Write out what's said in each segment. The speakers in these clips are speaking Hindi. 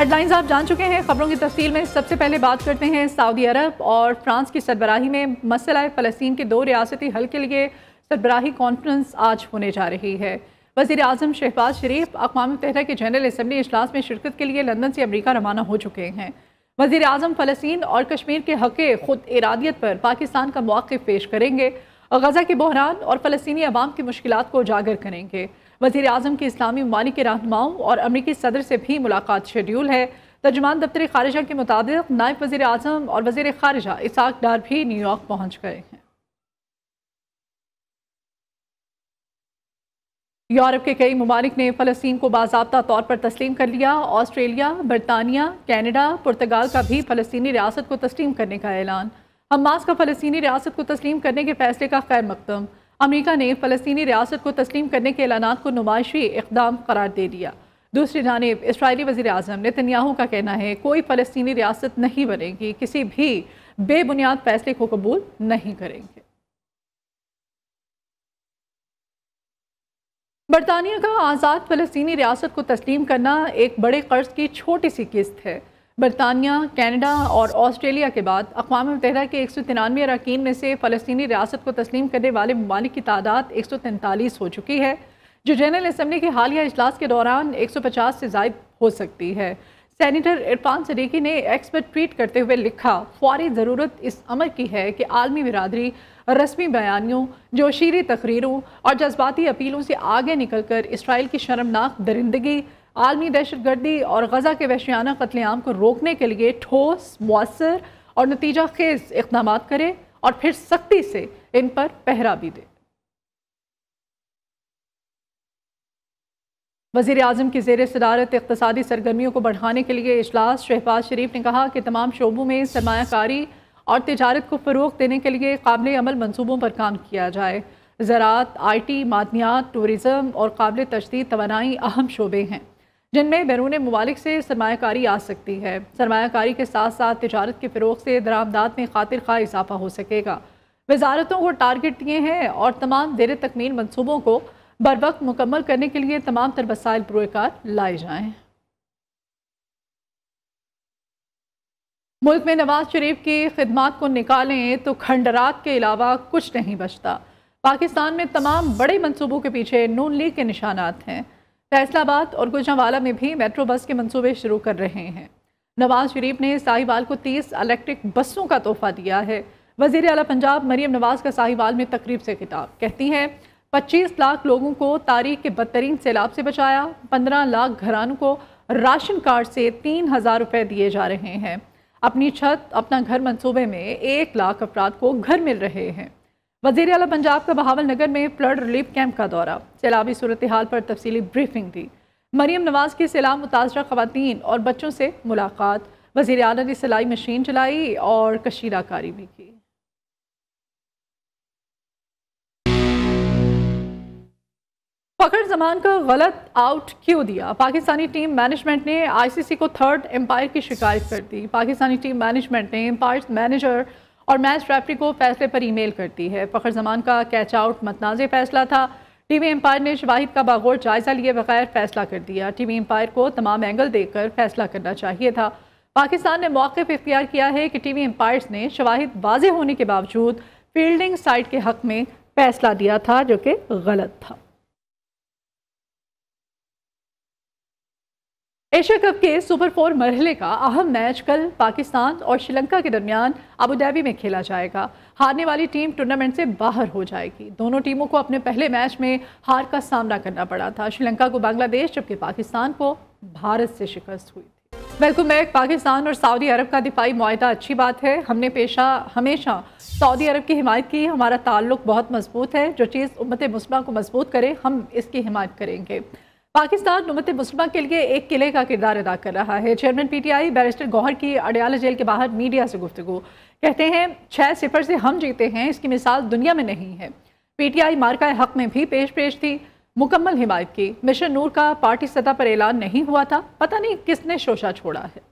हेडलाइंस आप जान चुके हैं। खबरों की तफसील में सबसे पहले बात करते हैं सऊदी अरब और फ्रांस की सरबराही में मसला फ़लस्तीन के 2 रियासती हल के लिए सरबराही कॉन्फ्रेंस आज होने जा रही है। वज़ीर आज़म शहबाज शरीफ अक़वाम मुत्तहिदा की जनरल असम्बली इजलास में शिरकत के लिए लंदन से अमरीका रवाना हो चुके हैं। वज़ीर आज़म फ़लस्तीन और कश्मीर के हक़ खुद इरादियत पर पाकिस्तान का मौक़िफ़ पेश करेंगे और गज़ा के बहरान और फ़लस्तीनी अवाम की मुश्किलात को उजागर करेंगे। वज़ीर आज़म की इस्लामी ममालिक के रहनुमाओं और अमरीकी सदर से भी मुलाकात शेड्यूल है। तर्जुमान दफ्तर ख़ारिजा के मुताबिक नायब वज़ीर आज़म और वज़ीर ख़ारिजा इसाक डार भी न्यूयॉर्क पहुँच गए हैं। यूरोप के कई ममालिक ने फ़लस्तीन को बाज़ाब्ता तौर पर तस्लीम कर लिया। ऑस्ट्रेलिया, बरतानिया, कैनेडा, पुर्तगाल का भी फ़लस्तीनी रियासत को तस्लीम करने का ऐलान। हमास का फ़लस्तीनी रियासत को तस्लीम करने के फैसले का खैर मकदम। अमरीका ने फ़लस्तीनी रियासत को तस्लीम करने के ऐलानात को नुमाइशी इक़दाम करार दे दिया। दूसरी जानिब इसराइली वज़ीर आज़म नेतन्याहू का कहना है कोई फ़लस्तीनी रियासत नहीं बनेगी, किसी भी बेबुनियाद फैसले को कबूल नहीं करेंगे। बरतानिया का आज़ाद फ़लस्तीनी रियासत को तस्लीम करना एक बड़े कर्ज की छोटी सी किस्त है। बरतानिया, कनाडा और ऑस्ट्रेलिया के बाद अक़वाम मुत्तहिदा के 193 अरकान में से फ़लस्तीनी रियासत को तस्लीम करने वाले ममालिक की तादाद 143 हो चुकी है, जो जनरल असम्बली के हालिया इजलास के दौरान 150 से ज़ायद हो सकती है। सेनेटर इरफान सदीकी ने एक्स पर ट्वीट करते हुए लिखा, फौरी ज़रूरत इस अमर की है कि आलमी बिरादरी रस्मी बयानियों, जोशीरी तकरीरों और जज्बाती अपीलों से आगे निकल कर इसराइल की शर्मनाक दरिंदगी, आलमी दहशतगर्दी और गज़ा के वहशियाना कत्लेआम को रोकने के लिए ठोस, मुअस्सर और नतीजा खेज इक़दाम करे और फिर सख्ती से इन पर पहरा भी दे। वज़ीर आज़म की ज़ेर सदारत इक़्तिसादी सरगर्मियों को बढ़ाने के लिए इजलास। शहबाज शरीफ ने कहा कि तमाम शोबों में सरमायाकारी और तिजारत को फ़रोग़ देने के लिए काबिल अमल मनसूबों पर काम किया जाए। ज़राअत, IT, मादनियात, टूरिज़म और काबिल तजदीद तवानाई अहम शोबे हैं जिनमें बैरून ममालिक से सरमायाकारी आ सकती है। सरमायाकारी के साथ साथ तिजारत के फ़रोग़ से दरामदात में खातिर खा इजाफा हो सकेगा। वज़ारतों को टारगेट दिए हैं और तमाम देर तकमील मनसूबों को बर वक्त मुकम्मल करने के लिए तमाम तर वसाइल पुरकार लाए जाएँ। मुल्क में नवाज शरीफ की खिदमात को निकालें तो खंडरात के अलावा कुछ नहीं बचता। पाकिस्तान में तमाम बड़े मंसूबों के पीछे नून लीग के निशानात हैं। फैसलाबाद और गुजरांवाला में भी मेट्रो बस के मंसूबे शुरू कर रहे हैं। नवाज शरीफ ने साहिवाल को 30 इलेक्ट्रिक बसों का तोहफा दिया है। वज़ीर आला पंजाब मरियम नवाज का साहिवाल में तकरीब से खिताब, कहती हैं 25 लाख लोगों को तारीख के बदतरीन सैलाब से बचाया। 15 लाख घरानों को राशन कार्ड से 3000 रुपये दिए जा रहे हैं। अपनी छत अपना घर मंसूबे में 1 लाख अफराद को घर मिल रहे हैं। वज़ीर आला पंजाब का बहावल नगर में फ्लड रिलीफ कैंप का दौरा, सैलाबी सूरत हाल पर तफसीली ब्रीफिंग दी। मरियम नवाज की सैलाब मुतासरा ख़वातीन और बच्चों से मुलाकात। वज़ीर आला ने सिलाई मशीन चलाई और कशीदाकारी भी की। फ़खर जमान का गलत आउट क्यों दिया? पाकिस्तानी टीम मैनेजमेंट ने ICC को थर्ड एम्पायर की शिकायत कर दी। पाकिस्तानी टीम मैनेजमेंट ने एम्पायर मैनेजर और मैच रेफरी को फैसले पर ईमेल कर दी है। फ़खर जमान का कैच आउट मतनाज़ फैसला था। टीवी एम्पायर ने शवाहिद का बागौर जायज़ा लिए बगैर फैसला कर दिया। टीवी एम्पायर को तमाम एंगल देखकर फैसला करना चाहिए था। पाकिस्तान ने मौक़िफ़ इख्तियार किया है कि टीवी एम्पायर्स ने शवाहिद वाज़ेह होने के बावजूद फील्डिंग साइड के हक़ में फैसला दिया था, जो कि गलत था। एशिया कप के सुपर 4 मरहले का अहम मैच कल पाकिस्तान और श्रीलंका के दरमियान अबू धाबी में खेला जाएगा। हारने वाली टीम टूर्नामेंट से बाहर हो जाएगी। दोनों टीमों को अपने पहले मैच में हार का सामना करना पड़ा था। श्रीलंका को बांग्लादेश जबकि पाकिस्तान को भारत से शिकस्त हुई थी। Welcome back. पाकिस्तान और सऊदी अरब का दिफाई मुआहदा अच्छी बात है। हमने हमेशा सऊदी अरब की हिमायत की। हमारा ताल्लुक बहुत मजबूत है। जो चीज़ उम्मत मुस्लिमा को मजबूत करे हम इसकी हिमायत करेंगे। पाकिस्तान उम्मत मुस्लिमा के लिए एक किले का किरदार अदा कर रहा है। चेयरमैन PTI बैरिस्टर गौहर की अडयाला जेल के बाहर मीडिया से गुफ्तगू, कहते हैं 6-0 से हम जीते हैं, इसकी मिसाल दुनिया में नहीं है। PTI मार्का हक में भी पेश थी, मुकम्मल हिमायत की। मिशन नूर का पार्टी सतह पर ऐलान नहीं हुआ था, पता नहीं किसने शोशा छोड़ा है।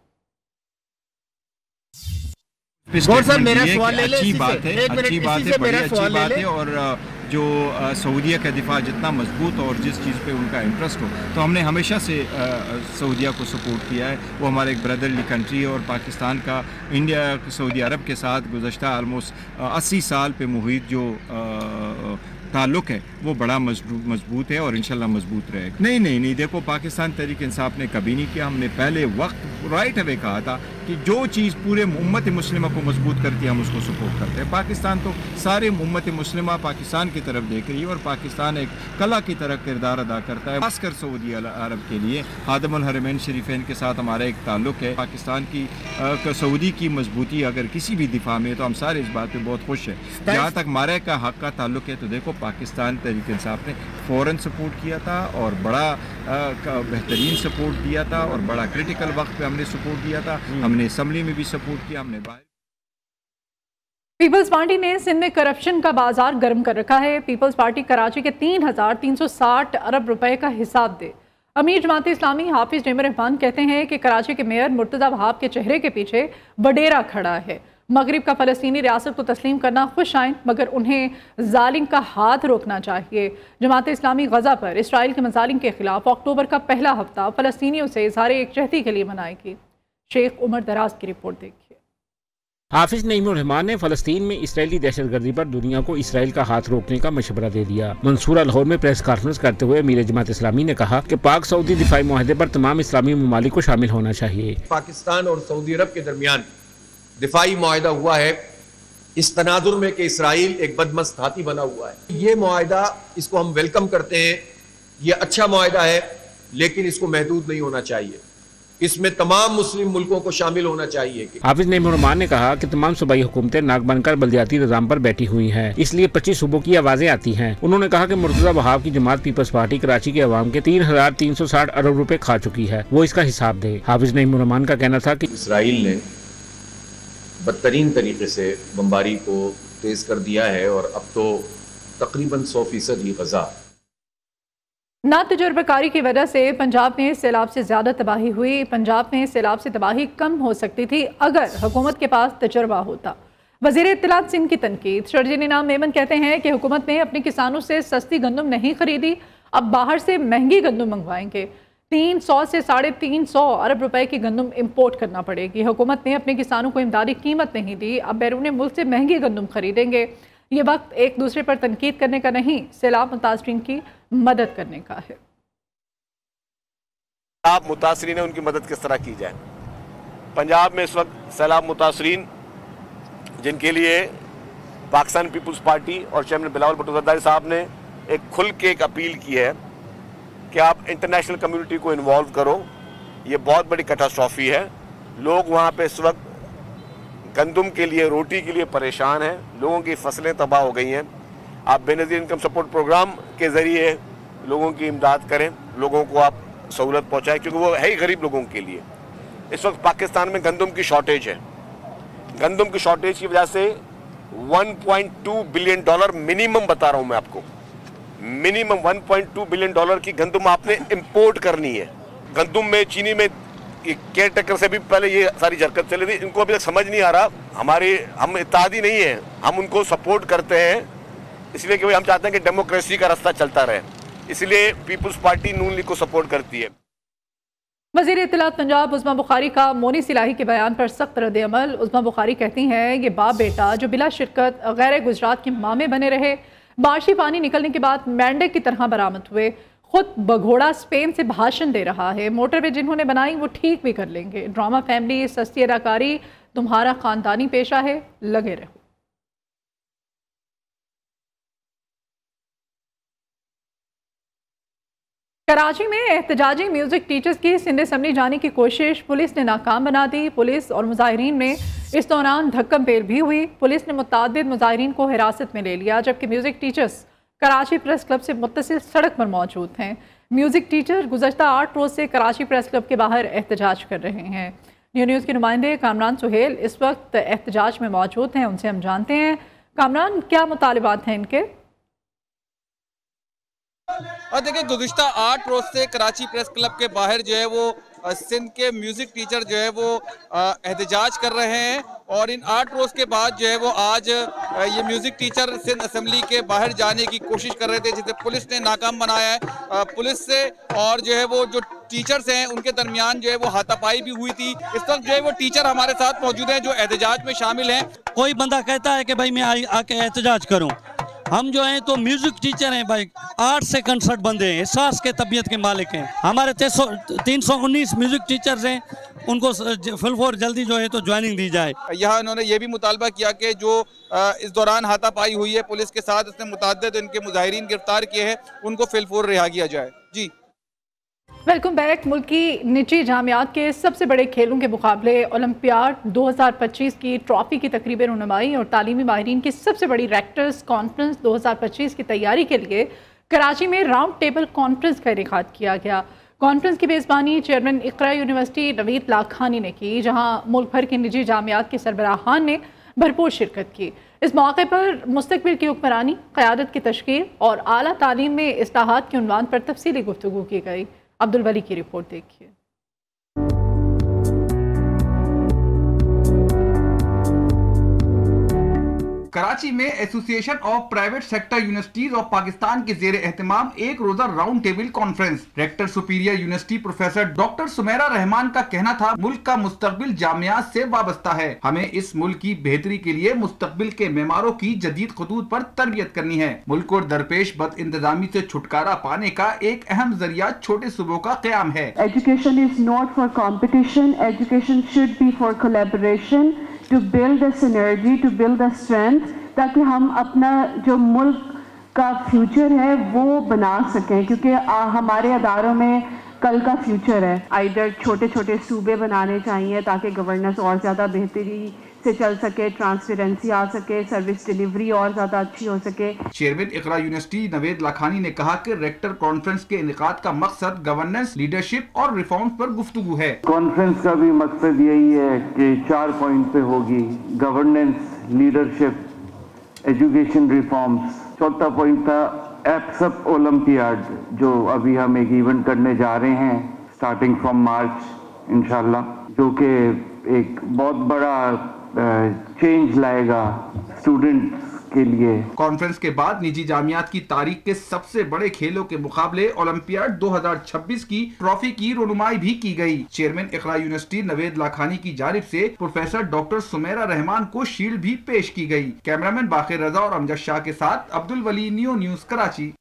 गौर साहब मेरा सवाल ले ले। अच्छी बात है, बड़ी अच्छी बात है और जो सऊदीया का दिफा जितना मजबूत हो और जिस चीज़ पे उनका इंटरेस्ट हो, तो हमने हमेशा से सऊदीया को सपोर्ट किया है। वो हमारे एक ब्रदरली कंट्री है और पाकिस्तान का इंडिया सऊदी अरब के साथ गुज़श्ता आलमोस्ट 80 साल पे मुहित जो ताल्लुक़ है वो बड़ा मजबूत है और इंशाल्लाह मजबूत रहेगा। नहीं, देखो पाकिस्तान तहरीक इंसाफ ने कभी नहीं किया। हमने पहले वक्त राइट अवे कहा था कि जो चीज़ पूरे उम्मत मुस्लिमा को मजबूत करती है हम उसको सपोर्ट करते हैं। पाकिस्तान तो सारे उम्मत मुस्लिमा पाकिस्तान की तरफ देख रही है और पाकिस्तान एक कला की तरह किरदार अदा करता है, खासकर सऊदी अरब के लिए। खादिमुल हरमैन शरीफैन के साथ हमारा एक ताल्लुक़ है। पाकिस्तान की सऊदी की मजबूती अगर किसी भी दिफा में, तो हम सारे इस बात पर बहुत खुश हैं। जहाँ तक हमारे का हक़ का ताल्लुक़ है तो देखो पाकिस्तान तहरीक इंसाफ ने फ़ौरन सपोर्ट किया था और बड़ा बेहतरीन सपोर्ट दिया था और बड़ा क्रिटिकल वक्त पे हमने सपोर्ट दिया था। हमने असम्बली में भी सपोर्ट किया, हमने बाहर। पीपल्स पार्टी ने सिंध में करप्शन का बाजार गर्म कर रखा है। पीपल्स पार्टी कराची के 3,360 अरब रुपए का हिसाब दे। अमीर जमात इस्लामी हाफिज नेमर रहमान कहते हैं कि कराची के मेयर मुर्तज़ा वहाब के चेहरे के पीछे वडेरा खड़ा है। मगरिब का फ़लस्तीनी रियासत को तस्लीम करना खुश आइन, मगर उन्हें जालिम का हाथ रोकना चाहिए। जमात इस्लामी गज़ा पर इसराइल के मज़ालिम के खिलाफ अक्टूबर का पहला हफ्ता फ़लस्तीनियों से इज़हार एकजहती के लिए मनाएगी। शेख उमर दराज की रिपोर्ट देखिए। हाफिज नईमुर रहमान ने फ़लस्तीन में इसराइली दहशतगर्दी पर दुनिया को इसराइल का हाथ रोकने का मशवरा दे दिया। मंसूरा लाहौर में प्रेस कॉन्फ्रेंस करते हुए अमीर जमात इस्लामी ने कहा कि पाक सऊदी दिफाई मुआहदे पर तमाम इस्लामी ममालिक को शामिल होना चाहिए। पाकिस्तान और सऊदी अरब के दरमियान दिफाई मुआहदा हुआ है इस तनाजुर में कि इसराइल एक बदमस्त हाथी बना हुआ है। ये मुआहदा, इसको हम वेलकम करते हैं, ये अच्छा मुआहदा है, लेकिन इसको महदूद नहीं होना चाहिए। इसमें तमाम मुस्लिम मुल्कों को शामिल होना चाहिए। हाफिज नईमुर रहमान ने कहा कि तमाम सूबाई हुकूमतें नाक बनकर बल्दियाती निज़ाम पर बैठी हुई हैं, इसलिए 25 सूबों की आवाजें आती हैं। उन्होंने कहा कि मुर्तज़ा वहाब की जमात पीपल्स पार्टी कराची के अवाम के 3,360 अरब रुपए खा चुकी है, वो इसका हिसाब दे। हाफिज नईमुर रहमान का कहना था कि इसराइल ने बदतरीन तरीके से बमबारी को तेज कर दिया है और अब तो तकरीबन 100% ही गजा। ना तजुर्बेकारी की वजह से पंजाब में सैलाब से ज़्यादा तबाही हुई। पंजाब में सैलाब से तबाही कम हो सकती थी अगर हुकूमत के पास तजुर्बा होता। वज़ीर इत्तलात सिंध की तनकीद। शर्जील इनाम मेमन कहते हैं कि हुकूमत ने अपने किसानों से सस्ती गंदम नहीं खरीदी, अब बाहर से महंगी गंदम मंगवाएंगे। 300 से 350 अरब रुपए की गंदम इंपोर्ट करना पड़ेगी। हुकूमत ने अपने किसानों को इमदादी कीमत नहीं दी, अब बैरून मुल्क से महंगी गंदम खरीदेंगे। ये वक्त एक दूसरे पर तनकीद करने का नहीं, सैलाब मुतासरीन की मदद करने का है। सैलाब मुतासरीन है, उनकी मदद किस तरह की जाए। पंजाब में इस वक्त सैलाब मुतासरीन जिनके लिए पाकिस्तान पीपल्स पार्टी और चेयरमैन बिलावल भुट्टो ज़रदारी साहब ने एक खुल के एक अपील की है कि आप इंटरनेशनल कम्युनिटी को इन्वॉल्व करो। ये बहुत बड़ी कैटास्ट्रॉफी है। लोग वहाँ पे इस वक्त गंदम के लिए, रोटी के लिए परेशान हैं। लोगों की फसलें तबाह हो गई हैं। आप बेनज़ीर इनकम सपोर्ट प्रोग्राम के ज़रिए लोगों की इमदाद करें, लोगों को आप सहूलत पहुँचाएँ, क्योंकि वो है ही गरीब लोगों के लिए। इस वक्त पाकिस्तान में गंदम की शॉर्टेज है। गंदम की शॉर्टेज की वजह से $1.2 बिलियन मिनिमम बता रहा हूँ मैं आपको, मिनिमम $1.2 बिलियन की गंदम आपने इंपोर्ट करनी है। गंदम में, चीनी में केयर टेकर से भी पहले ये सारी हरकत चली थी। इनको अभी तक समझ नहीं आ रहा। हम इत्तेहादी नहीं है, हम उनको सपोर्ट करते हैं इसलिए कि हम चाहते हैं कि डेमोक्रेसी का रास्ता चलता रहे, इसलिए पीपल्स पार्टी नून लीग को सपोर्ट करती है। वज़ीर इत्तलात पंजाब उस्मा बुखारी का मोनी सिलाही के बयान पर सख्त रद्द अमल। उस्मा बुखारी कहती हैं ये बाप बेटा जो बिला शिरकत गैर गुजरात के मामे बने रहे, बारिशी पानी निकलने के बाद मेंढक की तरह बरामद हुए। खुद बघोड़ा स्पेन से भाषण दे रहा है। मोटरवे जिन्होंने बनाई वो ठीक भी कर लेंगे। ड्रामा फैमिली, सस्ती अदाकारी तुम्हारा खानदानी पेशा है, लगे रहो। कराची में एहतजाजी म्यूजिक टीचर्स की सिंध असम्बली जाने की कोशिश पुलिस ने नाकाम बना दी। पुलिस और मुजाहिरीन में इस दौरान धक्कम पेल भी हुई। पुलिस ने मुतादिद मुजाहिरीन को हिरासत में ले लिया, जबकि music teachers Karachi press club से मुत्तसिल सड़क पर मौजूद हैं। म्यूजिक टीचर गुज़श्ता 8 रोज़ से कराची प्रेस क्लब के बाहर एहतजाज कर रहे हैं। न्यूज़ के नुमाइंदे कामरान सुहेल इस वक्त एहतजाज में मौजूद हैं, उनसे हम जानते हैं। कामरान, क्या मुतालिबात हैं इनके? और देखिए, गुज़िश्ता 8 रोज से कराची प्रेस क्लब के बाहर जो है वो सिंध के म्यूजिक टीचर जो है वो एहतजाज कर रहे हैं और इन 8 रोज के बाद जो है वो आज ये म्यूजिक टीचर सिंध असेंबली के बाहर जाने की कोशिश कर रहे थे, जिसे पुलिस ने नाकाम बनाया है। पुलिस से और जो है वो जो टीचर्स हैं उनके दरमियान जो है वो हाथापाई भी हुई थी। इस वक्त जो है वो टीचर हमारे साथ मौजूद हैं जो एहतजाज में शामिल हैं। कोई बंदा कहता है कि भाई मैं आके एहतजाज करूं, हम जो हैं तो म्यूजिक टीचर हैं भाई, 8 से 61 बंदे हैं, एहसास के तबीयत के मालिक हैं। हमारे 319 म्यूजिक टीचर्स हैं, उनको फुल फोर जल्दी जो है तो ज्वाइनिंग दी जाए। यहाँ उन्होंने ये भी मुतालबा किया कि जो इस दौरान हाथापाई हुई है पुलिस के साथ, उसने मुतअद्दिद इनके मुजाहिरीन गिरफ्तार किए हैं, उनको फिल फोर रिहा किया जाए। जी वेलकम बैक। मुल्क की निजी जामियात के सबसे बड़े खेलों के मुकाबले ओलंपियाड 2025 की ट्रॉफी की तकरीब रुनमाई और तालीमी माहिरीन की सबसे बड़ी रेक्टर्स कॉन्फ्रेंस 2025 की तैयारी के लिए कराची में राउंड टेबल कॉन्फ्रेंस का इनेकाद किया गया। कॉन्फ्रेंस की मेज़बानी चेयरमैन इकरा यूनिवर्सिटी नवीद लाखानी ने की, जहाँ मुल्क भर के निजी जामियात के सरबराहान ने भरपूर शिरकत की। इस मौके पर मुस्तकबिल की हुक्मरानी, क़यादत की तश्कील और आला तालीम में इस्लाहात के उन्वान पर तफसीली गुफ्तगू की गई। अब्दुल वली की रिपोर्ट देखिए। कराची में association of private sector universities of Pakistan के जेर एहतमाम एक रोजा round table conference. Rector superior university professor doctor Sumera Rahman का कहना था, मुल्क का मुस्तकबिल जामियात से वाबस्ता है, हमें इस मुल्क की बेहतरी के लिए मुस्तकबिल के मेमारों की जदीद खतूत पर तरबियत करनी है। मुल्क को दरपेश बद इंतजामी से छुटकारा पाने का एक अहम जरिया छोटे सूबों का क़याम है। Education is not for competition, education should be for collaboration, to build the synergy, to build the strength, ताकि हम अपना जो मुल्क का फ्यूचर है वो बना सकें, क्योंकि हमारे अदारों में कल का फ्यूचर है। आइदर छोटे छोटे सूबे बनाने चाहिए ताकि गवर्नेंस और ज़्यादा बेहतरी से चल सके, ट्रांसपेरेंसी आ सके, सर्विस डिलीवरी और ज़्यादा अच्छी हो सके। चेयरमैन इकरा यूनिवर्सिटी नवेद लाखानी ने कहा कि रेक्टर कॉन्फ्रेंस के इनेकाद का मकसद गवर्नेंस, लीडरशिप और रिफॉर्म्स पर गुफ्तगू है। कॉन्फ्रेंस का भी मकसद यही है कि 4 पॉइंट पे होगी, गवर्नेंस, लीडरशिप, एजुकेशन रिफॉर्म्स। चौथा पॉइंट था एप्सअप ओलंपियाड, जो अभी हम एक इवेंट करने जा रहे हैं स्टार्टिंग फ्रॉम मार्च इंशाल्लाह, जो कि एक बहुत बड़ा चेंज लाएगा स्टूडेंट्स के लिए। कॉन्फ्रेंस के बाद निजी जामियात की तारीख के सबसे बड़े खेलों के मुकाबले ओलंपियाड 2026 की ट्रॉफी की रुनुमाई भी की गई। चेयरमैन इकरा यूनिवर्सिटी नवेद लाखानी की जानिब से प्रोफेसर डॉक्टर सुमेरा रहमान को शील्ड भी पेश की गई। कैमरामैन बाकिर रजा और अमजद शाह के साथ अब्दुल वली, न्यू न्यूज कराची।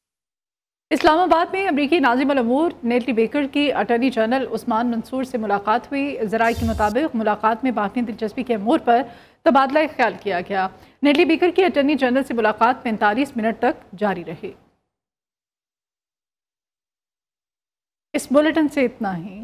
इस्लामाबाद में अमरीकी नाज़िम अल-अमूर नेटली बेकर की अटॉर्नी जनरल उस्मान मंसूर से मुलाकात हुई। ज़राए के मुताबिक मुलाकात में बाकी दिलचस्पी के अमूर पर तबादला ख्याल किया गया। नेटली बेकर की अटॉर्नी जनरल से मुलाकात 45 मिनट तक जारी रही। इस बुलेटिन से इतना ही।